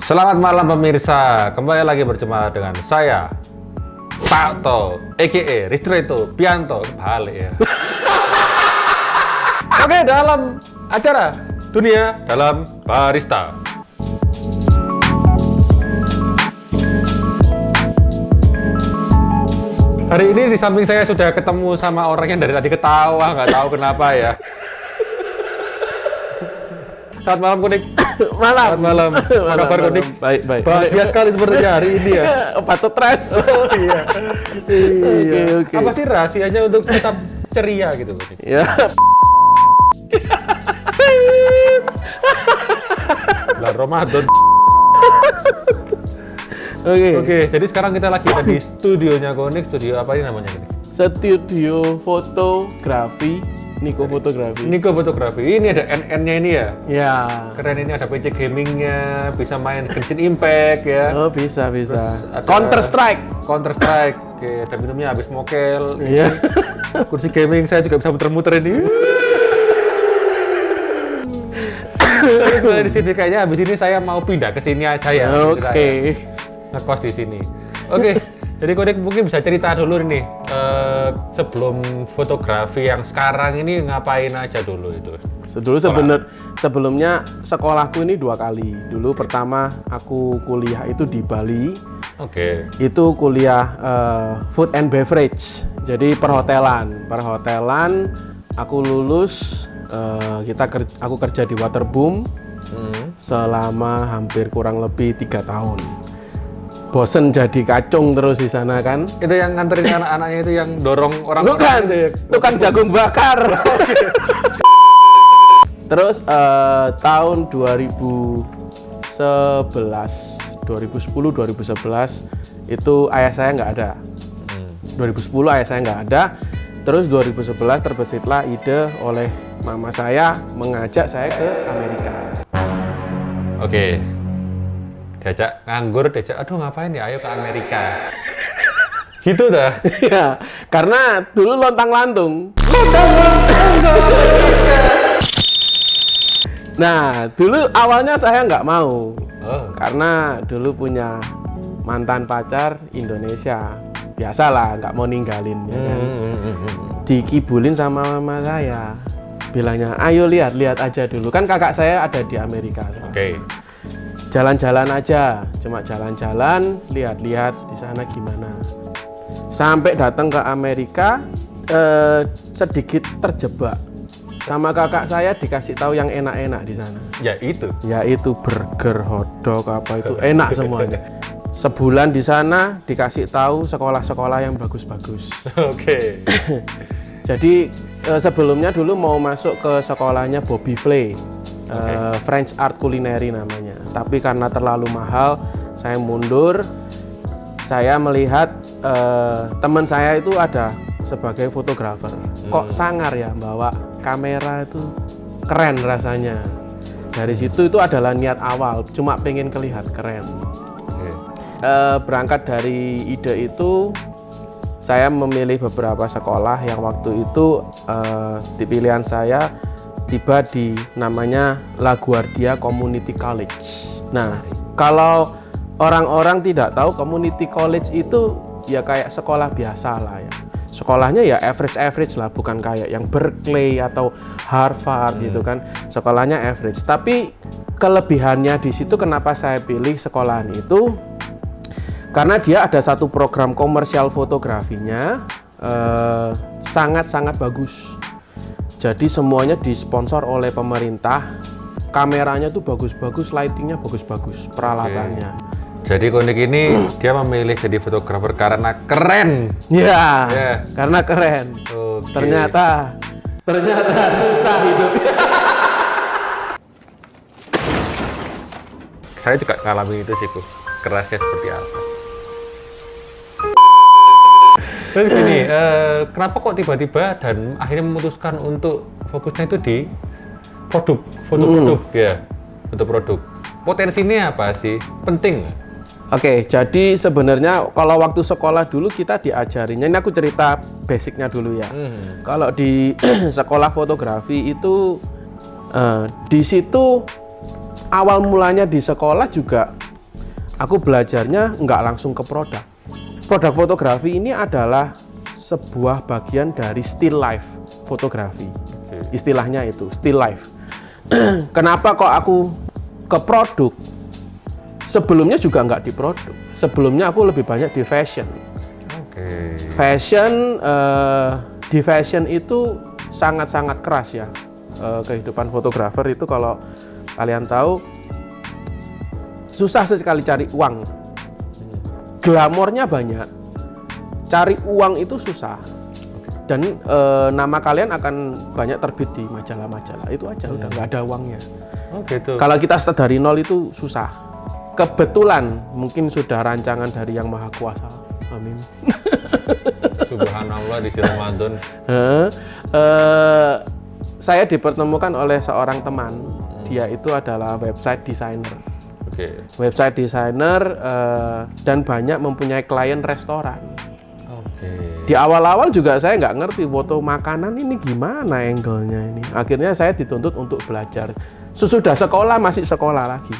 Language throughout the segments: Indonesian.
Selamat malam pemirsa, kembali lagi berjumpa dengan saya Pak To, a.k.a. Ristreto Pianto, balik ya. Oke, dalam acara Dunia Dalam Barista. Hari ini di samping saya sudah ketemu sama orang yang dari tadi ketawa, nggak tahu kenapa ya. Selamat malam Kunik. Malam. Selamat malam. Apa kabar Kunik? Baik. Bahagia sekali sepertinya hari ini ya. Obat stres. Oh iya. Iya. Oke. Apa sih rahasianya untuk tetap ceria gitu Kunik? Ya. Bulan Ramadan. Oke, jadi sekarang kita lagi ada di studionya Kunik. Studio apa ini namanya ini? Studio fotografi, Niko Fotografi. Niko Fotografi. Ini ada NN-nya ini ya. Ya. Keren, ini ada PC gamingnya, bisa main Genshin Impact ya. Oh, bisa. Ada Counter Strike. Oke, ada minumnya habis mokel. Iya. Kursi gaming saya juga bisa muter-muter ini. Saya di sini kayaknya habis ini saya mau pindah ke sini aja ya. Oke. Ngekos di sini. Oke. Jadi Kodik mungkin bisa cerita dulu nih sebelum fotografi yang sekarang ini ngapain aja dulu itu? Sebelumnya sekolahku ini 2 kali. Dulu pertama aku kuliah itu di Bali. Oke. Itu kuliah food and beverage. Jadi perhotelan. Aku lulus. Aku kerja di Waterboom selama hampir kurang lebih 3 tahun. Bosen jadi kacung terus di sana kan. Itu yang nganterin anak-anaknya itu yang dorong orang. Bukan, tukang jagung bakar. Terus tahun 2011 itu ayah saya nggak ada. 2010 ayah saya nggak ada. Terus 2011 terbesitlah ide oleh mama saya mengajak saya ke Amerika. Oke. Diajak nganggur, aduh ngapain ya, ayo ke Amerika. Gitu dah. Ya, karena dulu lontang-lantung. Nah, dulu awalnya saya nggak mau. Karena dulu punya mantan pacar Indonesia. Biasalah, nggak mau ninggalin. Ya kan? Dikibulin sama mama saya. Bilangnya, ayo lihat aja dulu. Kan kakak saya ada di Amerika. Oke. Jalan-jalan aja, cuma jalan-jalan, lihat-lihat di sana gimana. Sampai datang ke Amerika, sedikit terjebak. Sama kakak saya dikasih tahu yang enak-enak di sana. Ya itu. Yaitu burger, hotdog, apa itu enak semuanya. Sebulan di sana dikasih tahu sekolah-sekolah yang bagus-bagus. Oke. Jadi sebelumnya dulu mau masuk ke sekolahnya Bobby Flay. French Art Culinary namanya, tapi karena terlalu mahal saya mundur. Saya melihat teman saya itu ada sebagai fotografer, kok sangar ya bawa kamera itu keren rasanya. Dari situ itu adalah niat awal, cuma pengen kelihatan keren. Berangkat dari ide itu saya memilih beberapa sekolah yang waktu itu di pilihan saya tiba di namanya LaGuardia Community College. Nah, kalau orang-orang tidak tahu Community College itu ya kayak sekolah biasa lah ya. Sekolahnya ya average lah, bukan kayak yang Berkeley atau Harvard gitu kan. Sekolahnya average. Tapi kelebihannya di situ kenapa saya pilih sekolahan itu? Karena dia ada satu program komersial fotografinya sangat-sangat bagus. Jadi semuanya disponsor oleh pemerintah, kameranya tuh bagus-bagus, lightingnya bagus-bagus, peralatannya. Jadi Konik ini dia memilih jadi fotografer karena keren. Ya, karena keren. Ternyata susah hidupnya. Saya juga ngalami itu sih, kerasnya seperti apa. Terus gini, kenapa kok tiba-tiba dan akhirnya memutuskan untuk fokusnya itu di foto produk ya, foto produk. Potensinya apa sih? Penting nggak? Oke, jadi sebenarnya kalau waktu sekolah dulu kita diajarinya, ini aku cerita basicnya dulu ya. Kalau di sekolah fotografi itu di situ awal mulanya di sekolah juga aku belajarnya nggak langsung ke produk. Produk fotografi ini adalah sebuah bagian dari still life fotografi. Istilahnya itu still life. Kenapa kok aku ke produk? Sebelumnya juga nggak di produk. Sebelumnya aku lebih banyak di fashion. Fashion, di fashion itu sangat-sangat keras ya. Kehidupan fotografer itu kalau kalian tahu susah sekali cari uang. Glamornya banyak, cari uang itu susah. Dan nama kalian akan banyak terbit di majalah-majalah. Itu aja, udah nggak ada uangnya. Gitu. Kalau kita start dari nol itu susah. Kebetulan mungkin sudah rancangan dari Yang Maha Kuasa. Amin. Subhanallah di Ramadan. Saya dipertemukan oleh seorang teman. Dia itu adalah website designer. Website designer dan banyak mempunyai klien restoran. Di awal-awal juga saya nggak ngerti foto makanan ini gimana angle-nya ini. Akhirnya saya dituntut untuk belajar. Sesudah sekolah masih sekolah lagi.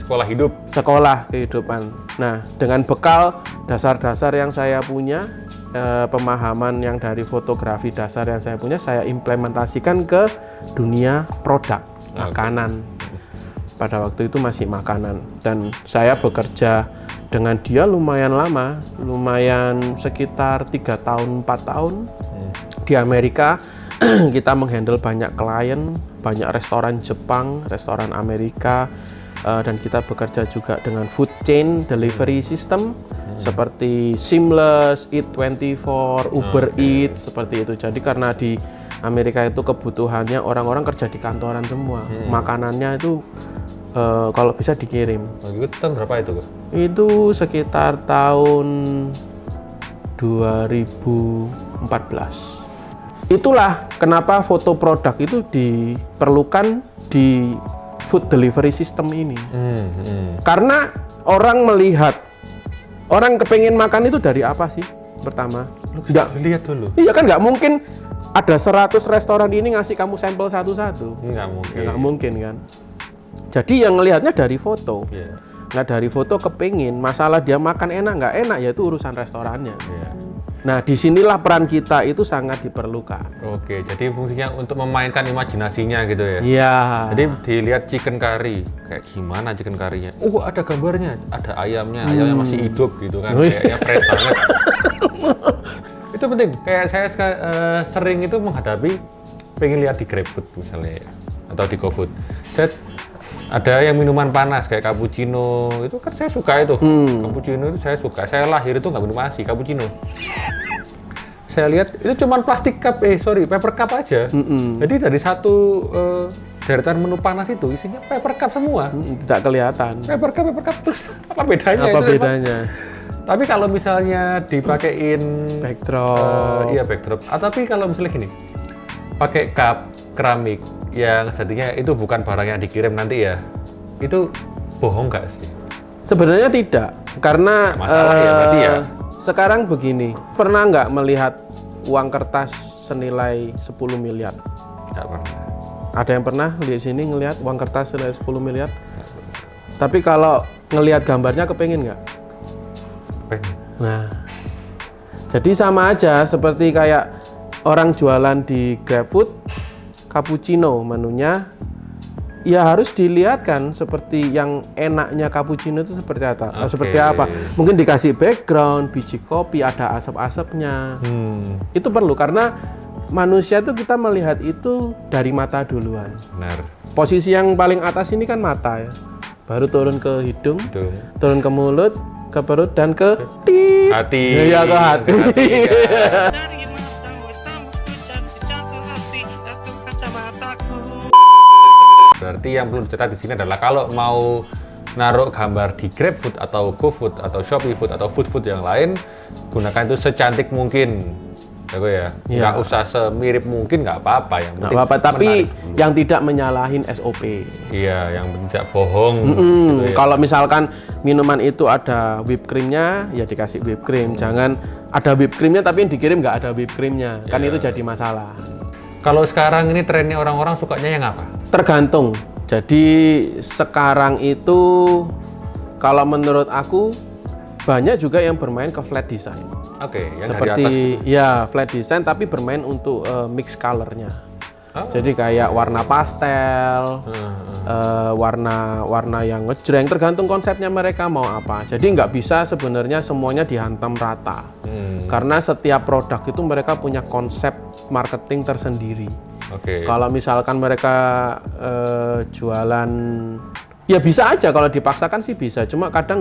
Sekolah hidup. Sekolah kehidupan. Nah, dengan bekal dasar-dasar yang saya punya, pemahaman yang dari fotografi dasar yang saya punya, saya implementasikan ke dunia produk makanan. Pada waktu itu masih makanan, dan saya bekerja dengan dia lumayan lama, lumayan sekitar 3 tahun 4 tahun di Amerika. Kita menghandle banyak klien, banyak restoran Jepang, restoran Amerika, dan kita bekerja juga dengan food chain delivery system seperti Seamless, Eat24, Uber Eats, seperti itu. Jadi karena di Amerika itu kebutuhannya orang-orang kerja di kantoran semua, makanannya itu kalau bisa dikirim. Itu tahun berapa itu? Itu sekitar tahun 2014. Itulah kenapa foto produk itu diperlukan di food delivery system ini. Karena orang melihat, orang kepengen makan itu dari apa sih? Pertama, nggak lihat dulu. Iya kan, nggak mungkin ada 100 restoran ini ngasih kamu sampel satu-satu. Nggak mungkin. Nggak mungkin kan. Jadi yang ngelihatnya dari foto. Nah dari foto kepingin, masalah dia makan enak nggak enak ya itu urusan restorannya. Nah disinilah peran kita itu sangat diperlukan. Jadi fungsinya untuk memainkan imajinasinya gitu ya. Iya. Jadi dilihat chicken curry, kayak gimana chicken curry-nya? Ada gambarnya, ada ayamnya masih hidup gitu kan, kayaknya fresh banget. Itu penting. Kayak saya sering itu menghadapi, pengen lihat di GrabFood misalnya ya, atau di GoFood. Saya ada yang minuman panas kayak cappuccino, itu kan saya suka itu. Cappuccino itu saya suka. Saya lahir itu nggak minum ASI, cappuccino. Saya lihat itu cuma plastik cup, paper cup aja. Jadi dari satu deretan menu panas itu isinya paper cup semua. Tidak kelihatan. Paper cup terus apa bedanya? Apa bedanya? Tapi kalau misalnya dipakein backdrop, backdrop. Tapi kalau misalnya gini, pakai cup keramik yang sejatinya itu bukan barang yang dikirim nanti ya, itu bohong nggak sih? Sebenarnya tidak, karena masalah ya berarti ya. Sekarang begini, pernah nggak melihat uang kertas senilai 10 miliar? Nggak pernah. Ada yang pernah di sini ngelihat uang kertas senilai 10 miliar? Tapi kalau ngelihat gambarnya kepengen nggak? Pengen. Nah, jadi sama aja seperti kayak orang jualan di GrabFood, cappuccino menunya, ya harus dilihat kan seperti yang enaknya cappuccino itu seperti apa. Seperti apa? Mungkin dikasih background, biji kopi, ada asap-asapnya. Itu perlu karena manusia tuh kita melihat itu dari mata duluan. Benar. Posisi yang paling atas ini kan mata ya. Baru turun ke hidung, turun ke mulut, ke perut dan ke hati. Iya, ke hati. Berarti yang perlu dicatat di sini adalah kalau mau naruh gambar di GrabFood atau GoFood atau ShopeeFood atau food yang lain, gunakan itu secantik mungkin. Ya, nggak usah semirip mungkin, nggak apa-apa, yang penting tapi yang tidak menyalahin SOP. Iya, yang tidak bohong. Gitu ya. Kalau misalkan minuman itu ada whipped creamnya, ya dikasih whipped cream. Jangan ada whipped creamnya tapi yang dikirim nggak ada whipped creamnya, kan itu jadi masalah. Kalau sekarang ini trennya orang-orang sukanya yang apa? Tergantung. Jadi sekarang itu Kalau menurut aku banyak juga yang bermain ke flat design. Oke, yang Seperti dari atas gitu. ya flat design tapi bermain untuk mix colornya. Oh. Jadi kayak warna pastel, warna yang ngejreng, tergantung konsepnya mereka mau apa. Jadi nggak bisa sebenarnya semuanya dihantam rata. Karena setiap produk itu mereka punya konsep marketing tersendiri. Oke. Kalau misalkan mereka jualan, ya bisa aja kalau dipaksakan sih bisa. Cuma kadang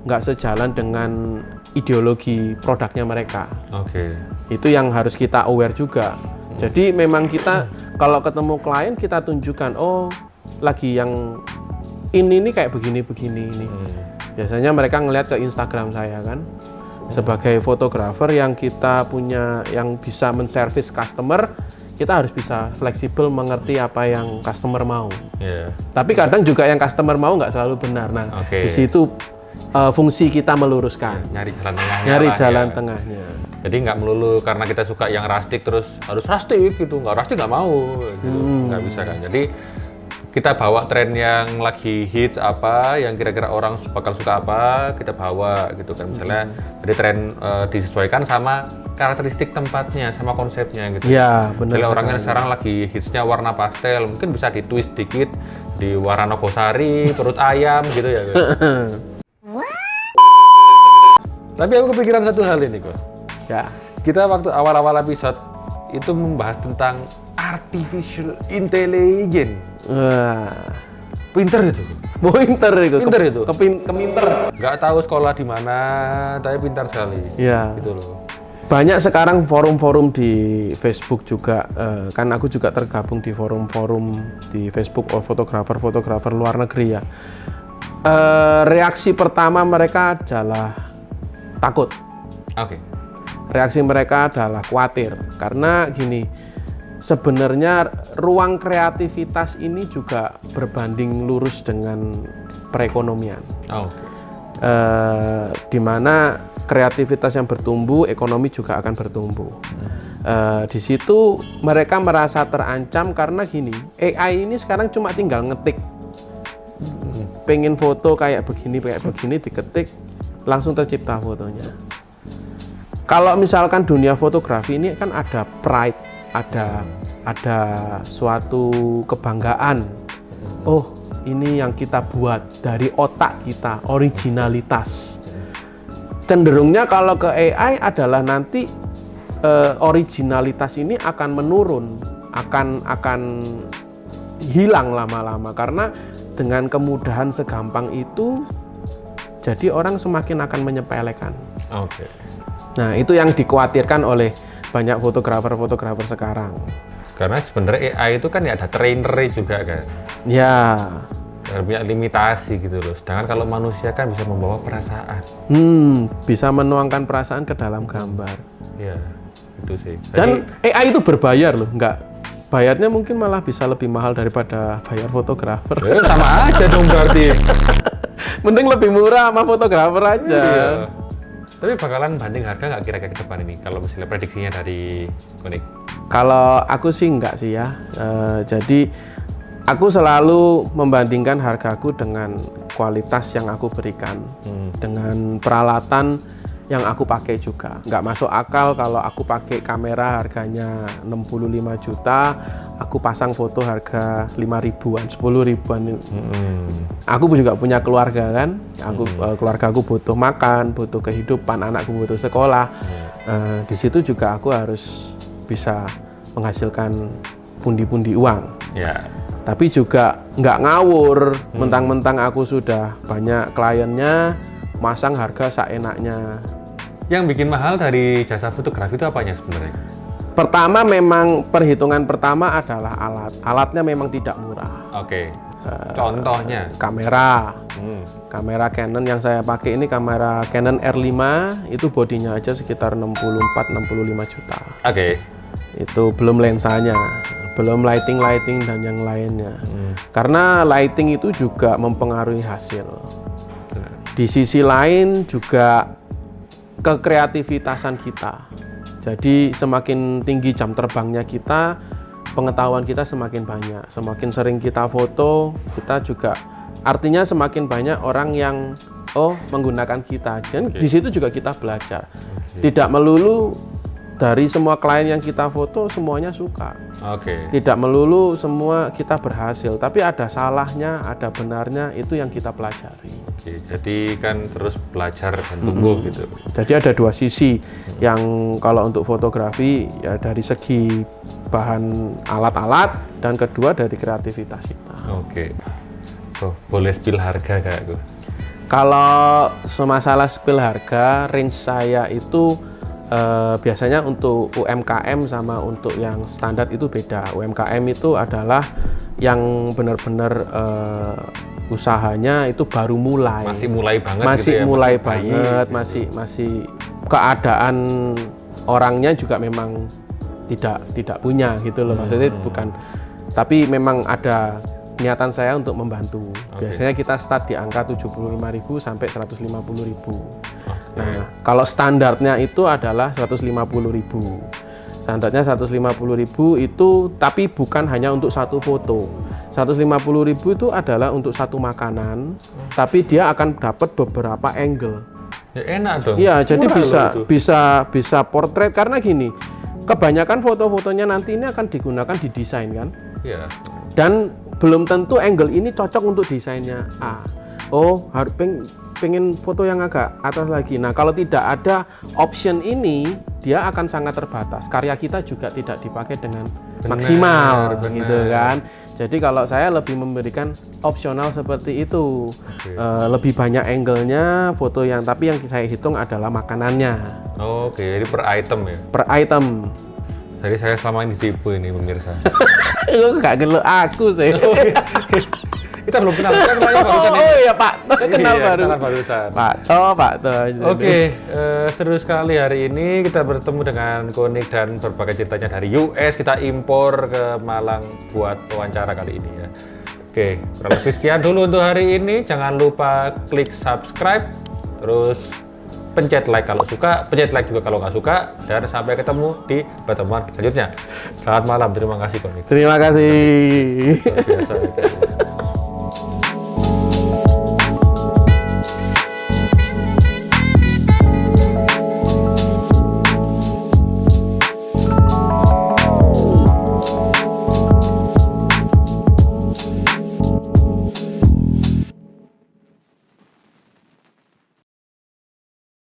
nggak sejalan dengan ideologi produknya mereka. Oke. Itu yang harus kita aware juga. Jadi memang kita kalau ketemu klien kita tunjukkan, oh lagi yang ini kayak begini-begini ini. Biasanya mereka ngelihat ke Instagram saya kan. Sebagai fotografer yang kita punya, yang bisa menservis customer, kita harus bisa fleksibel mengerti apa yang customer mau. Yeah. Tapi kadang juga yang customer mau nggak selalu benar. Nah, di situ fungsi kita meluruskan. Nyari jalan tengahnya. Nyari lah, jalan ya. tengahnya. Jadi nggak melulu karena kita suka yang rustic terus harus rustic gitu, nggak rustic nggak mau, gitu. Nggak bisa kan. Jadi kita bawa tren yang lagi hits apa, yang kira-kira orang bakal suka apa, kita bawa gitu kan. Misalnya dari tren disesuaikan sama karakteristik tempatnya, sama konsepnya gitu. Iya, benar. Misalnya orangnya sekarang lagi hitsnya warna pastel, mungkin bisa ditwist dikit di warna nogosari, perut ayam gitu ya. Tapi aku kepikiran satu hal ini kok. Ya. Kita waktu awal-awal episode itu membahas tentang artificial intelligence. Wah. Pinter itu. Pinter itu. Pinter itu. Keminter. Nggak tahu sekolah di mana, tapi pintar sekali. Iya. Gitu loh. Banyak sekarang forum-forum di Facebook juga, kan aku juga tergabung di forum-forum di Facebook fotografer luar negeri ya. Reaksi pertama mereka adalah takut. Oke. Reaksi mereka adalah khawatir karena gini, sebenarnya ruang kreativitas ini juga berbanding lurus dengan perekonomian. Oh. Di mana kreativitas yang bertumbuh, ekonomi juga akan bertumbuh. Di situ mereka merasa terancam karena gini, AI ini sekarang cuma tinggal ngetik, pengen foto kayak begini diketik, langsung tercipta fotonya. Kalau misalkan dunia fotografi ini kan ada pride, ada suatu kebanggaan. Oh, ini yang kita buat dari otak kita, originalitas. Cenderungnya kalau ke AI adalah nanti originalitas ini akan menurun, akan hilang lama-lama karena dengan kemudahan segampang itu jadi orang semakin akan menyepelekan. Oke. Nah, itu yang dikhawatirkan oleh banyak fotografer sekarang. Karena sebenarnya AI itu kan ya ada trainernya juga kan. Ya. Punya limitasi gitu loh. Sedangkan kalau manusia kan bisa membawa perasaan. Bisa menuangkan perasaan ke dalam gambar. Iya, itu sih. Dan AI itu berbayar loh, enggak. Bayarnya mungkin malah bisa lebih mahal daripada bayar fotografer. Sama aja dong berarti. Mending lebih murah sama fotografer aja. Iya. Tapi bakalan banding harga nggak kira-kira ke depan ini kalau misalnya prediksinya dari Konik? Kalau aku sih enggak sih ya. Jadi aku selalu membandingkan hargaku dengan kualitas yang aku berikan, dengan peralatan yang aku pakai juga. Nggak masuk akal kalau aku pakai kamera harganya 65 juta, aku pasang foto harga 5 ribuan, 10 ribuan. Aku juga punya keluarga kan, keluarga aku butuh makan, butuh kehidupan, anakku butuh sekolah. Di situ juga aku harus bisa menghasilkan pundi-pundi uang. Tapi juga nggak ngawur, mentang-mentang aku sudah banyak kliennya, masang harga seenaknya. Yang bikin mahal dari jasa fotografi itu apanya sebenarnya? Pertama memang perhitungan pertama adalah alat. Alatnya memang tidak murah. Oke. Contohnya? Kamera. Kamera Canon yang saya pakai ini kamera Canon R5, itu bodinya aja sekitar 64-65 juta. Oke. Itu belum lensanya, belum lighting dan yang lainnya. Karena lighting itu juga mempengaruhi hasil. Di sisi lain juga kekreativitasan kita. Jadi semakin tinggi jam terbangnya kita, pengetahuan kita semakin banyak. Semakin sering kita foto, kita juga artinya semakin banyak orang yang menggunakan kita, dan di situ juga kita belajar. Tidak melulu dari semua klien yang kita foto semuanya suka. Tidak melulu semua kita berhasil, tapi ada salahnya, ada benarnya, itu yang kita pelajari. Jadi kan terus belajar dan tumbuh gitu. Jadi ada dua sisi, yang kalau untuk fotografi ya dari segi bahan alat-alat, dan kedua dari kreativitas kita. Boleh spill harga gak aku? Kalau semasalah spill harga, range saya itu biasanya untuk UMKM sama untuk yang standar itu beda. UMKM itu adalah yang benar-benar usahanya itu baru mulai. Masih mulai banget masih gitu ya? Mulai masih banget, gitu. masih keadaan orangnya juga memang tidak punya gitu loh. Maksudnya bukan, tapi memang ada niatan saya untuk membantu. Biasanya kita start di angka 75.000 sampai 150.000. Nah, kalau standarnya itu adalah 150.000. Standarnya 150.000 itu, tapi bukan hanya untuk satu foto. 150.000 itu adalah untuk satu makanan, tapi dia akan dapat beberapa angle. Ya enak dong. Iya, jadi Murah bisa portrait, karena gini, kebanyakan foto-fotonya nanti ini akan digunakan di desain kan? Iya. Dan belum tentu angle ini cocok untuk desainnya A. Harus pengen foto yang agak atas lagi. Nah, kalau tidak ada option ini, dia akan sangat terbatas. Karya kita juga tidak dipakai dengan maksimal, gitu kan. Jadi kalau saya lebih memberikan opsional seperti itu, lebih banyak angle-nya, foto yang, tapi yang saya hitung adalah makanannya. Jadi per item ya? Per item. Jadi saya selama ini ditipu ini pemirsa. Lu nggak geluk aku sih. Kita belum kenal, kita kenalnya barusan ini. Iya Pak, kenal baru. Kenal barusan. Pak To. Seru sekali hari ini kita bertemu dengan Konik dan berbagai ceritanya dari US. Kita impor ke Malang buat wawancara kali ini ya. Kurang lebih sekian dulu untuk hari ini. Jangan lupa klik subscribe, terus pencet like kalau suka, pencet like juga kalau nggak suka, dan sampai ketemu di pertemuan selanjutnya. Selamat malam, terima kasih Konik. Terima kasih. Luar biasa.